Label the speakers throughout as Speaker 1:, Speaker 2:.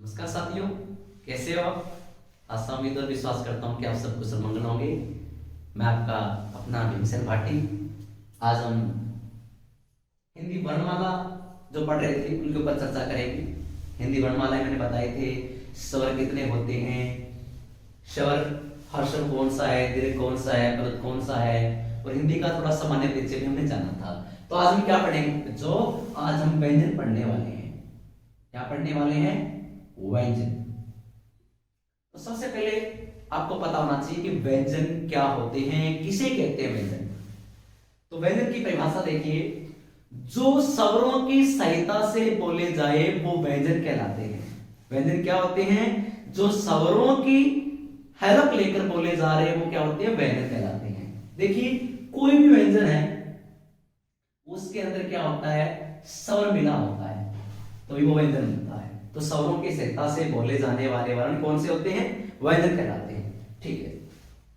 Speaker 1: नमस्कार साथियों, कैसे हो आप? आशा उम्मीद और विश्वास करता हूँ कि आप सब कुशल मंगल होंगे। मैं आपका अपना भीमसेन भाटी। आज हम हिंदी वर्णमाला जो पढ़ रहे थे उनके ऊपर चर्चा करेंगे। हिंदी वर्णमाला में मैंने बताए थे स्वर कितने होते हैं, स्वर हर्षण कौन सा है, दीर्घ कौन सा है, पद कौन सा है, और हिंदी का थोड़ा सामान्य परिचय भी हमने जाना था। तो आज हम क्या पढ़ेंगे? जो आज हम व्यंजन पढ़ने वाले हैं। क्या पढ़ने वाले हैं? व्यंजन। तो सबसे पहले आपको पता होना चाहिए कि व्यंजन क्या होते हैं, किसे कहते हैं व्यंजन। तो व्यंजन की परिभाषा देखिए, जो स्वरों की सहायता से बोले जाए वो व्यंजन कहलाते हैं। व्यंजन क्या होते हैं? जो स्वरों की हेल्प लेकर बोले जा रहे हैं वो क्या होते हैं? व्यंजन कहलाते हैं। देखिए, कोई भी व्यंजन है उसके अंदर क्या होता है? स्वर मिला होता है, तो वो व्यंजन होता है। तो स्वरों की सहायता से बोले जाने वाले वर्ण कौन से होते हैं? व्यंजन कहलाते हैं। ठीक है,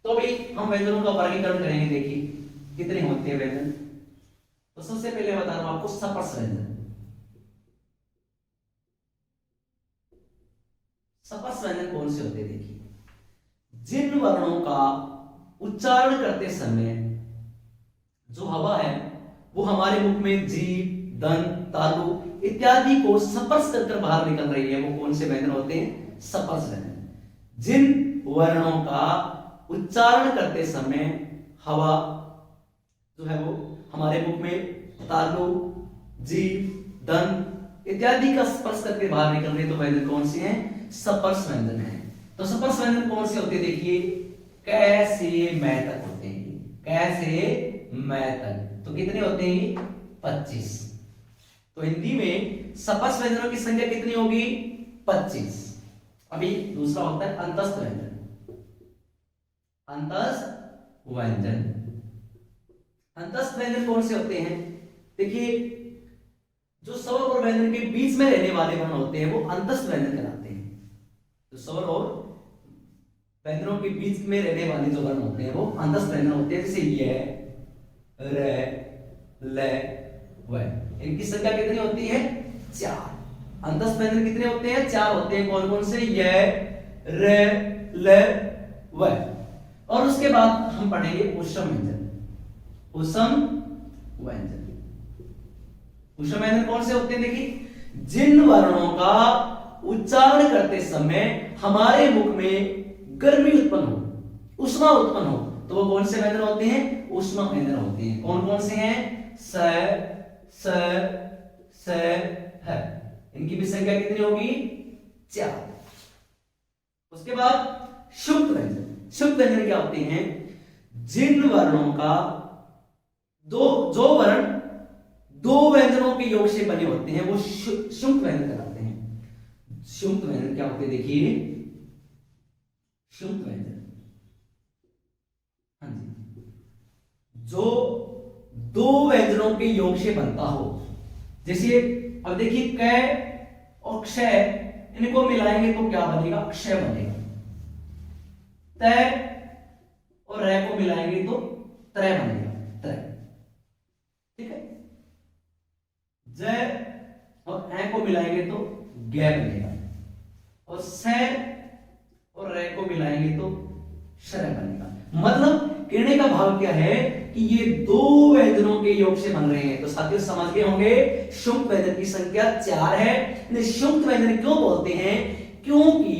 Speaker 1: तो अभी हम व्यंजनों का वर्गीकरण करेंगे। देखिए कितने होते हैं व्यंजन। तो सबसे पहले बता रहा हूं आपको सपर्श व्यंजन। सपर्श व्यंजन कौन से होते हैं? देखिए, जिन वर्णों का उच्चारण करते समय जो हवा है वो हमारे मुख में जीभ, दंत, तालु इत्यादि को स्पर्श कर बाहर निकल रही है, वो कौन से व्यंजन होते हैं? सपर्श व्यंजन। जिन वर्णों का उच्चारण करते समय हवा जो है वो हमारे मुख में तालु, जीभ, दंत इत्यादि का स्पर्श करके बाहर निकल रही है, तो व्यंजन कौन से हैं? सपर्श व्यंजन है। तो सपर्श व्यंजन कौन से होते हैं? देखिए, कै से मै तक होते हैं। कै से मै तक तो कितने होते हैं? 25। तो हिंदी में सपर्श व्यंजनों की संख्या कितनी होगी? 25। अभी दूसरा होता है अंतस्थ व्यंजन। अंतस्थ व्यंजन। अंतस्थ व्यंजन कौन से होते हैं? देखिए, जो स्वर और व्यंजन के बीच में रहने वाले वर्ण होते हैं वो अंतस्थ व्यंजन कहलाते हैं। जो स्वर और व्यंजनों के बीच में रहने वाले जो वर्ण होते हैं वो अंतस्थ व्यंजन होते हैं। जैसे य, र, ल, व। इनकी संख्या कितनी होती है? 4। अंतस्थ व्यंजन कितने होते हैं? 4 होते हैं। कौन कौन से? य, र, ल, व। और उसके बाद हम पढ़ेंगे ऊष्म व्यंजन। ऊष्म व्यंजन। ऊष्म व्यंजन कौन से होते हैं? देखिए, जिन वर्णों का उच्चारण करते समय हमारे मुख में गर्मी उत्पन्न हो, ऊष्मा उत्पन्न हो, तो वो कौन से व्यंजन होते हैं? ऊष्मा व्यंजन होते हैं। कौन कौन से हैं? स, स, ह। इनकी भी संख्या कितनी होगी? 4। उसके बाद शुक्त व्यंजन। शुक्त व्यंजन क्या होते हैं? जिन वर्णों का जो वर्ण दो व्यंजनों के योग से बने होते हैं वो शुक्त व्यंजन कहलाते हैं। शुक्त व्यंजन क्या होते हैं? देखिए, शुक्त व्यंजन, हाँ जी, जो दो व्यंजनों के योग से बनता हो। जैसे अब देखिए, कै और क्षय इनको मिलाएंगे तो क्या बनेगा? क्षय बनेगा। तय और रै को मिलाएंगे तो त्रय बनेगा। त्रय, ठीक है। जय और ऐ को मिलाएंगे तो गै बनेगा। और स और रै को मिलाएंगे तो शरय बनेगा। मतलब कहने का भाव क्या है कि ये दो व्यंजनों के योग से बन रहे हैं। तो साथियों समझ गए होंगे, शुक्त व्यंजन की संख्या 4 है। इन्हें शुक्त व्यंजन क्यों बोलते हैं? क्योंकि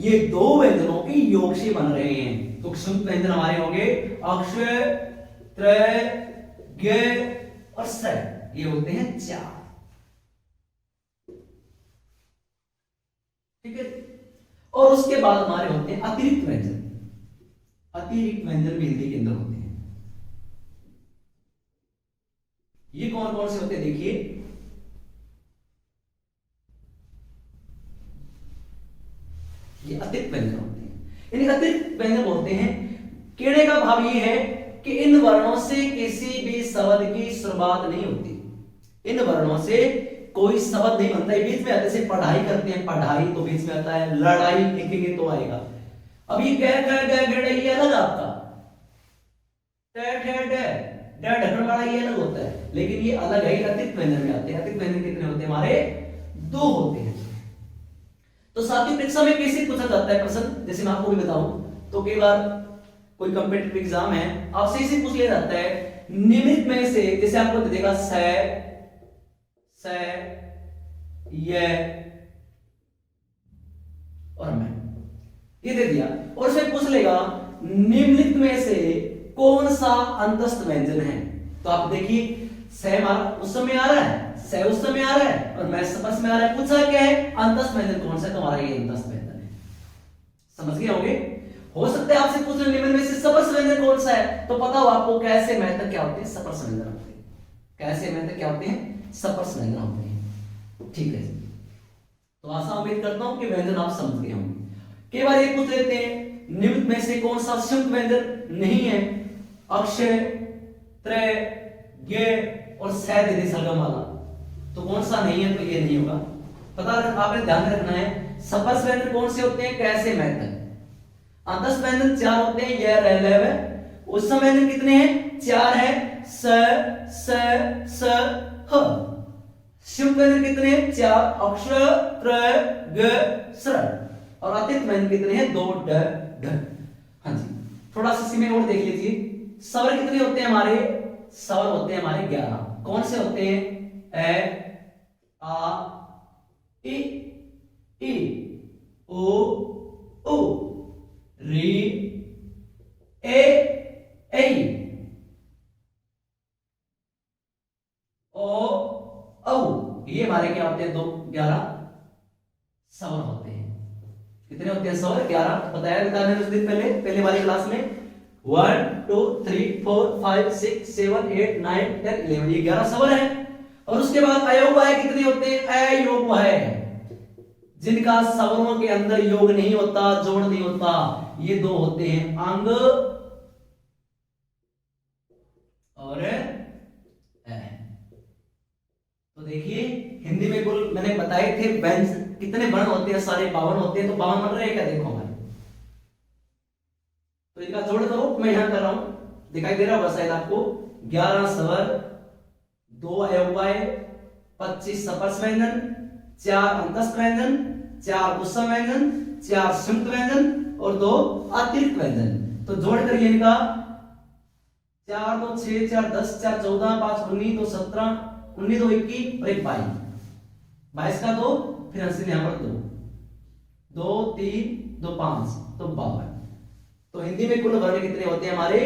Speaker 1: ये दो व्यंजनों के योग से बन रहे हैं। तो शुक्त व्यंजन हमारे होंगे अक्षय, त्रय, ग और स। ये होते हैं 4। ठीक है। और उसके बाद हमारे होते हैं अतिरिक्त व्यंजन। अतिरिक्त व्यंजन भी हिंदी के अंदर होते हैं। ये कौन कौन से होते हैं? देखिए, ये अतिरिक्त व्यंजन होते हैं। इन्हें अतिरिक्त व्यंजन बोलते हैं। कहने का भाव ये है कि इन वर्णों से किसी भी शब्द की शुरुआत नहीं होती। इन वर्णों से कोई शब्द नहीं बनता है। बीच में जैसे पढ़ाई करते हैं, पढ़ाई तो बीच में आता है, लड़ाई लिखेंगे तो आएगा। अब ये ये अलग आपका ढक्कन वाला ये अलग होता है, लेकिन ये अलग है। अतिरिक्त व्यंजन में आते हैं। अतिरिक्त व्यंजन कितने होते हैं? हमारे 2 होते हैं। तो साथियों परीक्षा में कैसे पूछा जाता है प्रश्न, जैसे मैं आपको भी बताऊं तो कई बार कोई कॉम्पिटिटिव एग्जाम है आपसे इसे पूछ लिया जाता है निम्नलिखित में से, जैसे आपको दे देगा से ये और मैं, ये दे दिया और फिर पूछ लेगा निम्नलिखित में से कौन सा अंतस्थ व्यंजन है। तो आप देखिए से हमारा उस समय आ रहा है, से उस समय आ रहा है और मैं स्पर्श में आ रहा है, पूछा क्या है अंतस्थ व्यंजन कौन सा है, तो हमारा ये अंतस्थ व्यंजन है। समझ गए होंगे। हो सकता है आपसे पूछ ले निम्न में से स्पर्श व्यंजन कौन सा है, तो पता हो आपको कैसे मेथड क्या होते हैं, स्पर्श व्यंजन होते हैं, कैसे मेथड क्या होते हैं, स्पर्श व्यंजन होते हैं। ठीक है, तो आशा उम्मीद करता हूं कि व्यंजन आप समझ गए होंगे। कई बार ये पूछ लेते हैं निम्न में से कौन सा संयुक्त व्यंजन नहीं है, अक्षय त्रय ज्ञ और सह दे दे सरगम वाला, तो कौन सा नहीं है, तो ये नहीं होगा। पता आपने ध्यान रखना है स्पर्श व्यंजन कौन से होते हैं, कैसे मेथड। अंतस्थ व्यंजन 4 होते हैं, यह रह लेव। उत्सव व्यंजन कितने हैं, 4 है, स ह। संयुक्त व्यंजन कितने हैं, 4, अक्षर त्रय ग स्र। और अतिरिक्त व्यंजन कितने हैं, 2 ड ढ। हाँ जी, थोड़ा सा इसी में और देख लीजिए स्वर कितने होते हैं हमारे, स्वर होते हैं हमारे 11। कौन से होते हैं, ए आ इ ओ उ री ए ऐ ओ औ, ये हमारे क्या होते हैं, 11 स्वर होते हैं। कितने होते हैं स्वर, 11 बताया था मैंने उस दिन पहले वाली क्लास में। 1 2 3 4 5 6 7 8 9 10 11, ये 11 स्वर है। और उसके बाद अयोग्य कितने होते हैं, अयोग्य है जिनका स्वरों के अंदर योग नहीं होता, जोड़ नहीं होता, ये 2 होते हैं, अंग और ए। तो देखिए हिंदी में कुल मैंने बताए थे व्यंजन कितने वर्ण होते हैं, सारे 52 होते हैं। तो 52 बन रहे हैं क्या, देखो हमारे, तो इनका जोड़ करो, मैं यहां कर रहा हूं, दिखाई दे रहा होगा शायद आपको। 11 स्वर, 2 अयोग्य, 25 स्पर्श व्यंजन, 4 अंतस्थ व्यंजन, 4 उत्सव व्यंजन, 4 संयुक्त व्यंजन और 2 अतिरिक्त व्यंजन। तो जोड़ करिए इनका, 4 2 6 4 10 4 14 5 19 2 17 19 2 21 और 1 22, 22 का 2, फिर अंश यहां पर 2 2 3 2 5 तो 52। तो हिंदी में कुल वर्ण कितने होते हैं हमारे,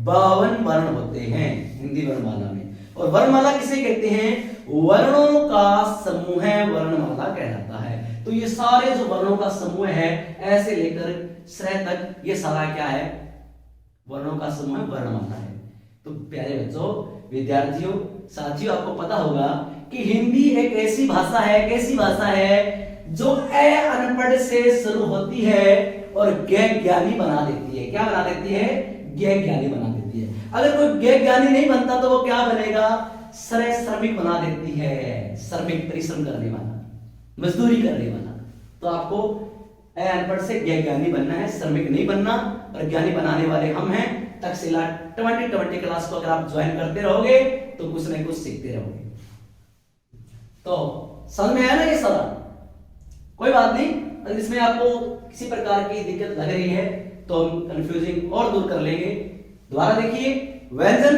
Speaker 1: 52 वर्ण होते हैं हिंदी वर्णमाला में। और वर्णमाला किसे कहते हैं, वर्णों का समूह वर्णमाला कहलाता है। तो ये सारे जो वर्णों का समूह है ऐसे लेकर श्रेय तक, ये सारा क्या है, वर्णों का समूह वर्णमाला है। तो प्यारे बच्चों, विद्यार्थियों, साथियों, आपको पता होगा कि हिंदी एक ऐसी भाषा है, कैसी भाषा है जो ए अनपढ़ से शुरू होती है और ज्ञ ज्ञानी बना देती है। क्या बना देती है, ज्ञ ज्ञानी बना देती है। अगर कोई ज्ञ ज्ञानी नहीं बनता तो वो क्या बनेगा, श्रमिक बना देती है, श्रमिक परिश्रम करने वाला, मजदूरी करने वाला। तो आपको ए अनपढ़ से ज्ञ ज्ञानी बनना है, श्रमिक नहीं बनना। और ज्ञानी बनाने वाले हम हैं। तक्षशिला 2020 क्लास को अगर आप ज्वाइन करते रहोगे तो कुछ ना कुछ सीखते रहोगे। तो समझ में आया ना ये सारा, कोई बात नहीं। अगर इसमें आपको किसी प्रकार की दिक्कत लग रही है तो हम कंफ्यूजिंग और दूर कर लेंगे। दोबारा देखिए, व्यंजन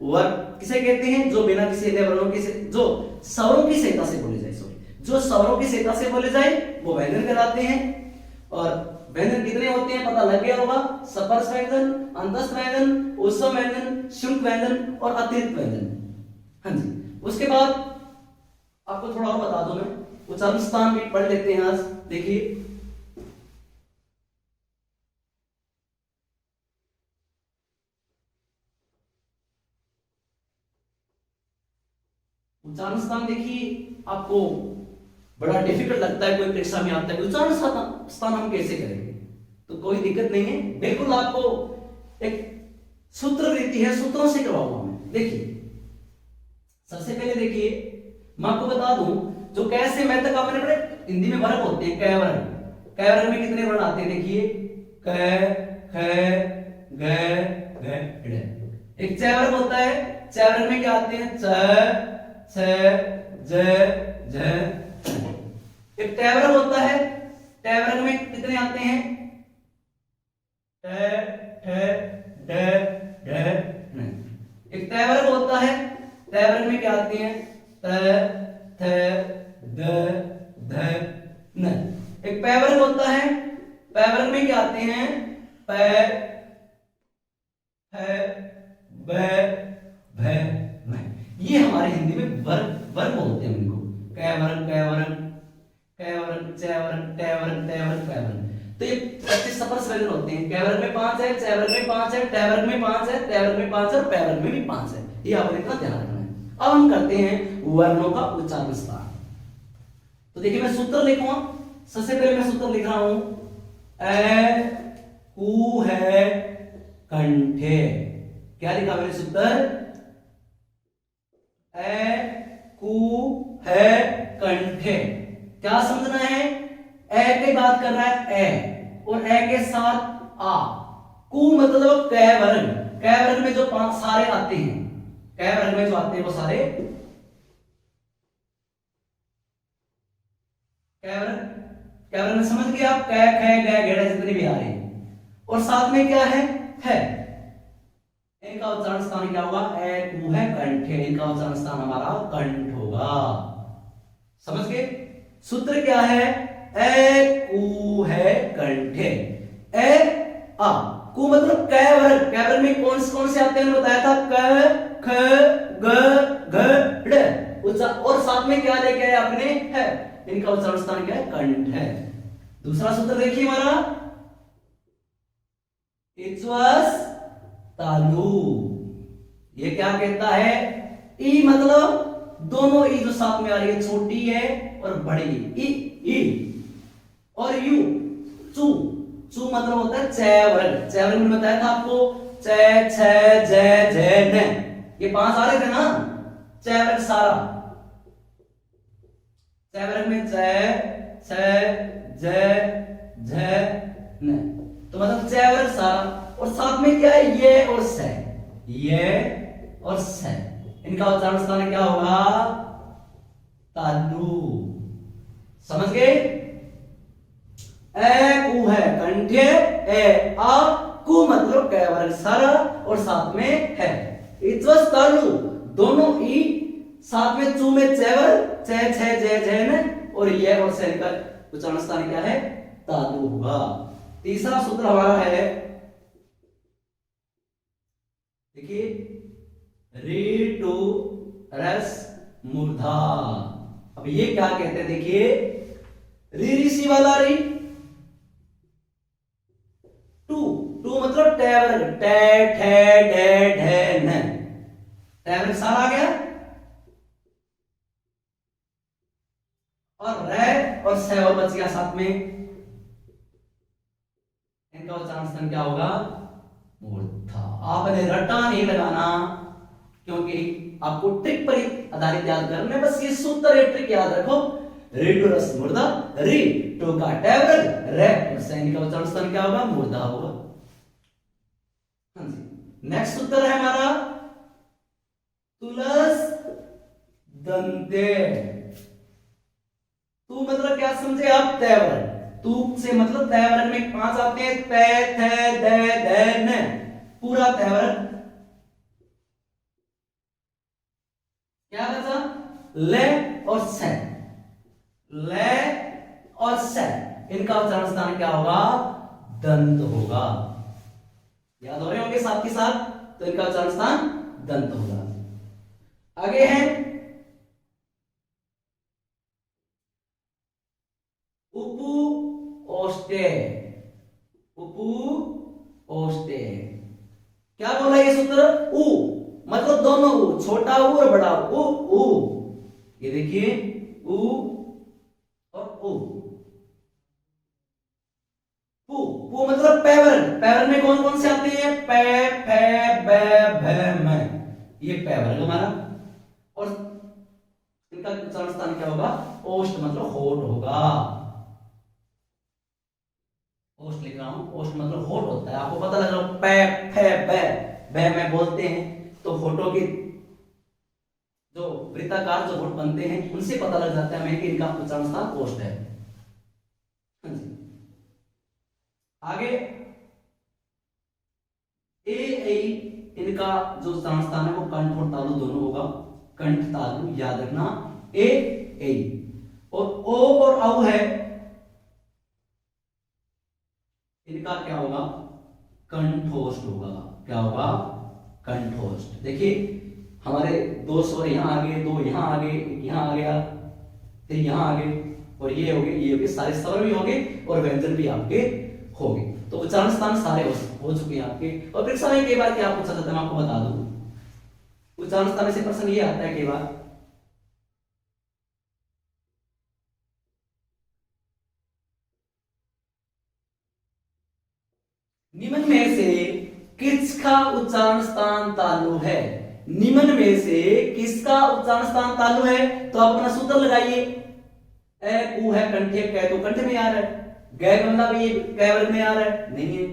Speaker 1: वर्ग किसे कहते हैं, जो बिना किसी अन्य वर्णों के, जो स्वरों की सहायता से बोले जाए, जो स्वरों की सहायता से बोले जाए वो व्यंजन कहलाते हैं। और व्यंजन कितने होते हैं पता लग गया होगा, स्पर्श व्यंजन, अंतस्थ व्यंजन, उत्सव व्यंजन, संयुक्त व्यंजन और अतिरिक्त व्यंजन। हाँ जी, उसके बाद आपको थोड़ा और बता दूं मैं, उच्चारण स्थान भी पढ़ लेते हैं आज। देखिए, उच्चारण स्थान देखिए, आपको बड़ा डिफिकल्ट लगता है, कोई परीक्षा में आता है उच्चारण स्थान हम कैसे करेंगे, तो कोई दिक्कत नहीं है, बिल्कुल आपको एक सूत्र रीति है, सूत्रों से करवाऊंगा मैं। देखिए, सबसे पहले देखिए, मैं आपको बता दूं, जो कैसे मेथड का मैंने पढ़े, हिंदी में वर्ग होते हैं, कै वर्ग। कै वर्ग में कितने वर्ण आते हैं, देखिए, क, ख, ग, घ, ड़। एक चय वर्ग होता है, चय वर्ग में क्या आते हैं, च, छ, ज, झ। एक टय वर्ग होता है, ट वर्ग में कितने आते हैं? ट ठ ड ढ न। एक ट वर्ग होता है, ट वर्ग में क्या आते हैं? त थ द ध न। एक प वर्ग होता है, प वर्ग में क्या आते हैं? प फ ब भ म। ये हमारे हिंदी में वर्ग वर्ग बोलते हैं इनको। क वर्ग, क वर्ग, क वर्ग, च वर्ग, ट वर्ग, ट वर्ग, प वर्ग। तो ये 25 सपर्स व्यंजन होते हैं। क वर्ग में 5 है, च वर्ग में 5 है, ट वर्ग में 5 है, ट वर्ग में 5 है और प वर्ग में भी 5 है। ये आपने इतना ध्यान रखना है। अब हम करते हैं वर्णों का उच्चारण विस्तार। तो देखिए मैं सूत्र लिखूंगा। सबसे पहले मैं सूत्र लिख रहा हूं, ए कु है कंठे। क्या लिखा मैंने सूत्र? ए कु है कंठे। क्या समझना है? ए की बात कर रहा है ए, और ए के साथ आ। कु मतलब क वर्ग। क वर्ग में जो 5 सारे आते हैं, क वर्ग में जो आते हैं वो सारे क वर्ग में समझ गए आप? क ख ग घ जितने भी आ रहे हैं। और साथ में क्या है? इनका उच्चारण स्थान क्या होगा? ए कु है कंठे। इनका उच्चारण स्थान हमारा कंठ होगा। समझ गए? सूत्र क्या है? ए कु है कंठे। ए आ कु मतलब क वर्ग। क वर्ग में कौन से आते हैं बताया था? क ख ग घ ड़। और साथ में क्या लेके आए आपने? है। इनका उच्चारण स्थान क्या है? कंठ है। दूसरा सूत्र देखिए हमारा, इच्वस तालु। ये क्या कहता है? ई मतलब दोनों ई जो साथ में आ रही है, छोटी है और बड़ी। ई और यू चू। चू मतलब होता है च वर्ग। च वर्ग में बताया था आपको, च छ ज झ न। ये 5 आ रहे थे ना, च वर्ग सारा। च वर्ग में च छ ज झ न, तो मतलब च वर्ग सारा। और साथ में क्या है? ये और स। ये और स। इनका उच्चारण स्थान क्या होगा? तालु। समझ गए? ए कु है कंठे। ए आ कु मतलब क वर्ग सारा और साथ में है। इच्वस तालु दोनों ई, साथ में चू में च वर्ग, च छ ज झ न, और ये और स का उच्चारण स्थान क्या है? तालु होगा। तीसरा सूत्र हमारा है, देखिए, री टू रस मूर्धा। अब ये क्या कहते हैं? देखिए, री ऋषि वाला री। टू मतलब ट वर्ग। ट ठ ड ढ न। ट वर्ग सारा आ गया। और र और स और बच गया साथ में। इनका उच्चारण स्थान क्या होगा? मूर्धा। आपने रटा नहीं लगाना, क्योंकि आपको ट्रिक पर आधारित याद करना है। बस ये सूत्र, ये ट्रिक याद रखो। री टू रस मूर्धा, री टू का ट वर्ग, रे और स। इनका उच्चारण स्थान क्या होगा? मूर्धा होगा। हाँ जी। नेक्स्ट सूत्र है हमारा, तुलस दंते। तू मतलब क्या समझे आप? त वर्ग। तू से मतलब त वर्ग में 5 आते हैं, त थ द ध न, पूरा त वर्ग। क्या बचा? ले और से। ले और से, इनका उच्चारण स्थान क्या होगा? दंत होगा। याद हो रहे होंगे साथ के साथ, तो इनका उच्चारण स्थान दंत होगा। आगे है उपु ओष्टे। उपु ओष्टे क्या बोला ये सूत्र? उ मतलब दोनों उ, छोटा उ और बड़ा उ। उ ये देखिए, उ और उ। पु मतलब पैवर। पैवर में कौन कौन से आते हैं? पै फे ब भ म। ये पैवर हमारा। और इनका उच्चारण स्थान क्या होगा? ओष्ठ मतलब होठ होगा। ओष्ठ लिख रहा हूं। ओष्ठ मतलब होठ होता है। आपको पता लग रहा है, पै फे ब में बोलते हैं तो होठों की जो वृत्ताकार जो होठ बनते हैं, उनसे पता लग जाता है हमें कि इनका उच्चारण स्थान ओष्ठ है। हाँ जी। आगे ए ऐ इनका जो उच्चारण स्थान है वो कंठ और तालु दोनों होगा। कंठ तालु याद रखना, ए ऐ। और ओ और औ है, इनका क्या होगा, कंठोष्ठ होगा। क्या होगा, कंठोष्ठ। देखिए हमारे दो स्वर यहां आ गए, दो यहां आ गए, यहां आ गया, फिर यहां आ गए, और ये हो गए, सारे स्वर भी होंगे और व्यंजन भी आपके हो गए। तो उच्चारण स्थान सारे हो चुके हैं आपके। और परीक्षा में कई बार क्या पूछा जाता है, मैं आपको बता दूं, उच्चारण स्थान से प्रश्न ये आता है कई बार, निम्न में से किसका उच्चारण स्थान तालु है। निम्न में से किसका उच्चारण स्थान तालु है, तो आप अपना सूत्र लगाइए। ए उ है कंठे, कै तो कंठ में आ रहा है, गै मतलब ये कै वर्ग में आ रहा है, नहीं है।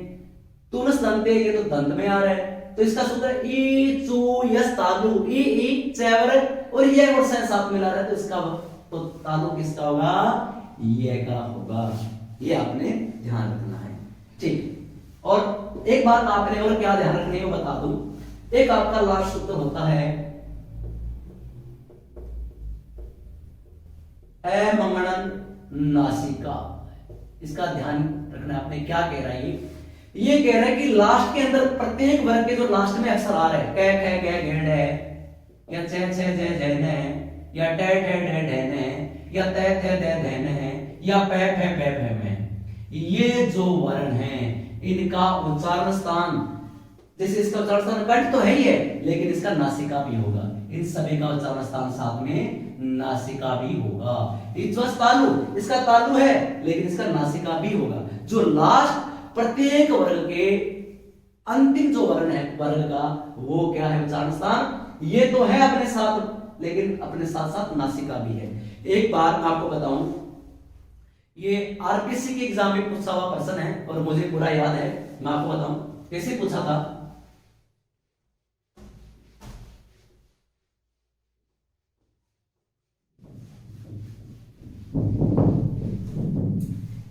Speaker 1: तुनस दंते, ये तो दंत में आ रहा है। तो इसका सूत्र ई चू यस तालु, ई चैवर और ये और से साथ मिला रहा है, तो इसका तो तालु किसका होगा, ये का होगा। ये आपने ध्यान रखना है, ठीक। और एक बात आपने और क्या ध्यान रखने को बता दूं, एक आपका लास्ट सूत्र होता है अमंगणन नासिका। इसका ध्यान रखना आपने, क्या कह रहा है ये कह रहा है कि लास्ट के अंदर प्रत्येक वर्ग के जो लास्ट में अक्षर आ रहे हैं, कै खे गे घेड़ है, या छे छे जे जैन है, या टे ठे ढे ढैन है, या ते थे दे धैन है, या पै फे पे फे में, ये जो वर्ण है इनका उच्चारण स्थान, जैसे इसका उच्चारण स्थान कंठ तो है ही है, लेकिन इसका नासिका भी होगा। इन सभी का उच्चारण स्थान साथ में नासिका भी होगा। तालु, इसका तालु है लेकिन इसका नासिका भी होगा। जो लास्ट प्रत्येक वर्ग के अंतिम जो वर्ण है वर्ग का, वो क्या है, उच्चारण स्थान। ये तो है अपने साथ, लेकिन अपने साथ साथ नासिका भी है। एक बार आपको बताऊं, ये आरपीसी के एग्जाम में पूछा हुआ प्रश्न है और मुझे पूरा याद है। मैं आपको बताऊं कैसे पूछा था।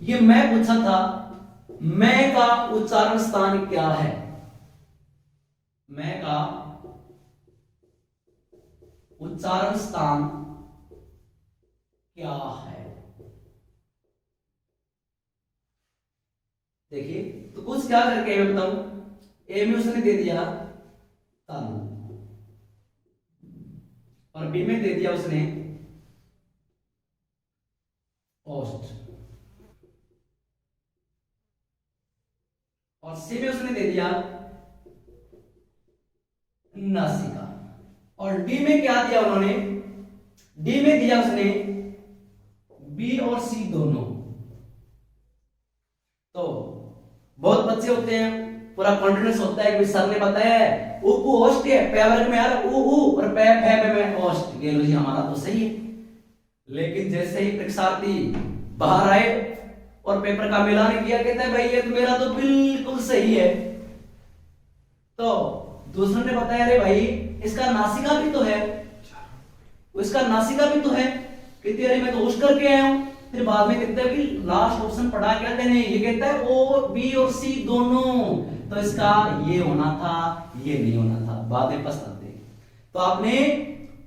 Speaker 1: ये मैं पूछा था, मैं का उच्चारण स्थान क्या है। मैं का उच्चारण स्थान क्या है, देखिए। तो कुछ क्या करके मैं बताऊं, ए में उसने दे दिया तालु और बी में दे दिया उसने ओष्ठ और सी में उसने दे दिया नासिका, और डी में क्या दिया उन्होंने, डी में दिया उसने बी और सी दोनों। तो बहुत बच्चे होते हैं, पूरा कॉन्फिडेंस होता है कि सर ने बताया है उ ओष्ठ है, पै वर्ग में आ रहा उ और पै फै में ओष्ठ, ये लो जी हमारा तो सही है। लेकिन जैसे ही परीक्षार्थी बाहर आए और पेपर का मिलान किया, कहता है भाई ये तो मेरा तो बिल्कुल सही है। तो दूसरे ने बताया अरे भाई इसका नासिका भी तो है, इसका नासिका भी तो है, कहते अरे मैं तो होश करके आया हूं। फिर बाद में कहते हैं कि लास्ट ऑप्शन पढ़ा क्या देने, ये कहता है ओ बी और सी दोनों, तो इसका ये होना था, ये नहीं होना था, बाद में पछताते। तो आपने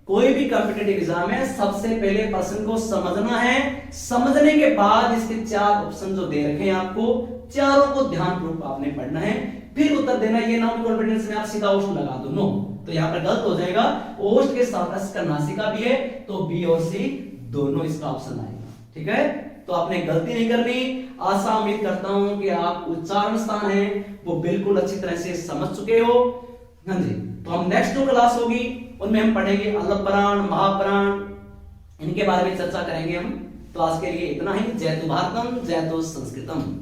Speaker 1: कोई भी कॉम्पिटिटिव एग्जाम में सबसे पहले प्रश्न को समझना है, समझने के बाद इसके चार ऑप्शन जो दे रखे हैं आपको, चारों को ध्यानपूर्वक आपने पढ़ना है, फिर उत्तर देना। ये ना कॉन्फिडेंस में आप सीधा ओष्ठ लगा दो, नो, तो यहाँ पर गलत हो जाएगा। ओष्ठ के साथ इसका नासिका भी है, तो बी और सी दोनों इसका ऑप्शन आएगा, ठीक है। तो आपने गलती नहीं करनी। आशा उम्मीद करता हूं कि आप उच्चारण स्थान है वो बिल्कुल अच्छी तरह से समझ चुके हो। हाँ जी, तो हम नेक्स्ट जो क्लास होगी उनमें हम पढ़ेंगे अल्लप्राण, महाप्राण, इनके बारे में चर्चा करेंगे हम। तो आज के लिए इतना ही। जय तु भारतम, जय तु संस्कृतम।